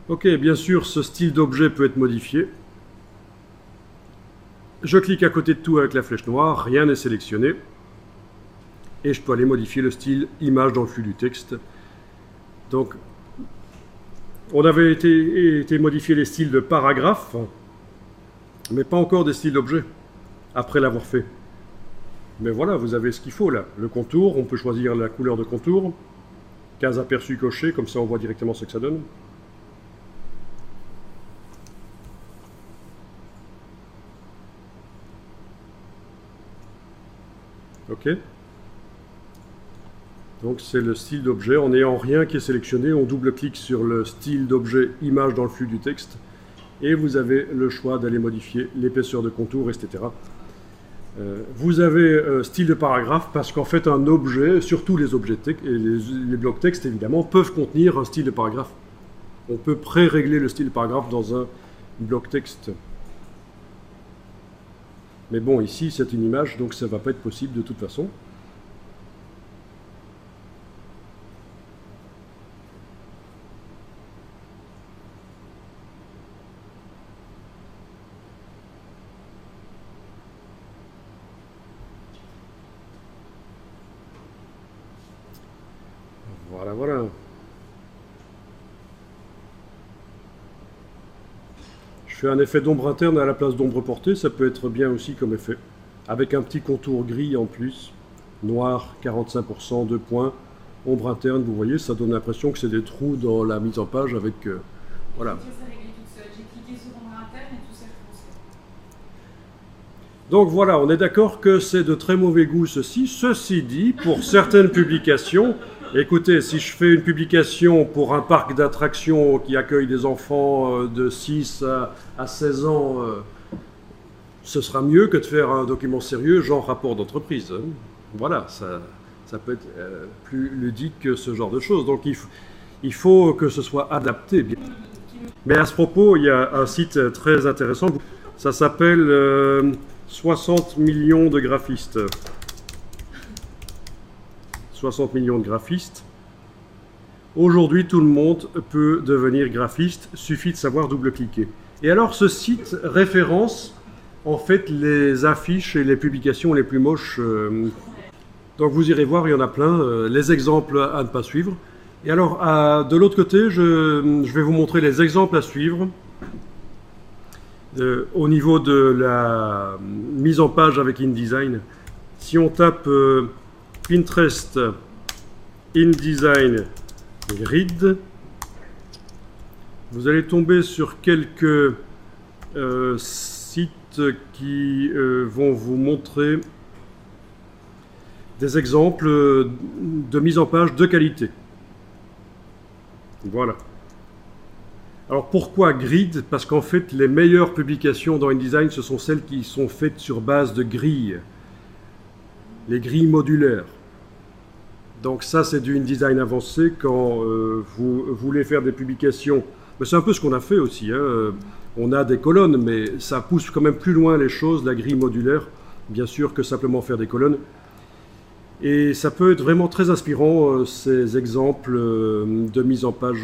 Ok, bien sûr, ce style d'objet peut être modifié. Je clique à côté de tout avec la flèche noire, rien n'est sélectionné. Et je peux aller modifier le style image dans le flux du texte. Donc, on avait été modifier les styles de paragraphe, mais pas encore des styles d'objet, après l'avoir fait. Mais voilà, vous avez ce qu'il faut là. Le contour, on peut choisir la couleur de contour. Case aperçu coché, comme ça on voit directement ce que ça donne. Ok. Donc c'est le style d'objet. En n'ayant rien qui est sélectionné, on double-clique sur le style d'objet image dans le flux du texte. Et vous avez le choix d'aller modifier l'épaisseur de contour, etc. Vous avez style de paragraphe parce qu'en fait un objet, surtout les objets texte et les blocs texte évidemment, peuvent contenir un style de paragraphe. On peut pré-régler le style de paragraphe dans un bloc texte. Mais bon, ici c'est une image, donc ça ne va pas être possible de toute façon. Voilà, voilà. Je fais un effet d'ombre interne à la place d'ombre portée, ça peut être bien aussi comme effet. Avec un petit contour gris en plus, noir, 45%, 2 points, ombre interne, vous voyez, ça donne l'impression que c'est des trous dans la mise en page avec... voilà. Donc voilà, on est d'accord que c'est de très mauvais goût ceci. Ceci dit, pour certaines publications, écoutez, si je fais une publication pour un parc d'attractions qui accueille des enfants de 6 à 16 ans, ce sera mieux que de faire un document sérieux, genre rapport d'entreprise. Voilà, ça peut être plus ludique que ce genre de choses. Donc il faut que ce soit adapté. Mais à ce propos, il y a un site très intéressant. Ça s'appelle 60 millions de graphistes. 60 millions de graphistes. Aujourd'hui, tout le monde peut devenir graphiste, suffit de savoir double-cliquer. Et alors, ce site référence en fait les affiches et les publications les plus moches. Donc vous irez voir, il y en a plein, les exemples à ne pas suivre. Et alors, de l'autre côté, je vais vous montrer les exemples à suivre. Au niveau de la mise en page avec InDesign, si on tape Pinterest InDesign Grid, vous allez tomber sur quelques sites qui vont vous montrer des exemples de mise en page de qualité. Voilà. Alors pourquoi grid? Parce qu'en fait, les meilleures publications dans InDesign, ce sont celles qui sont faites sur base de grilles. Les grilles modulaires. Donc ça, c'est du InDesign avancé quand vous voulez faire des publications. C'est un peu ce qu'on a fait aussi. Hein. On a des colonnes, mais ça pousse quand même plus loin les choses, la grille modulaire, bien sûr, que simplement faire des colonnes. Et ça peut être vraiment très inspirant, ces exemples de mise en page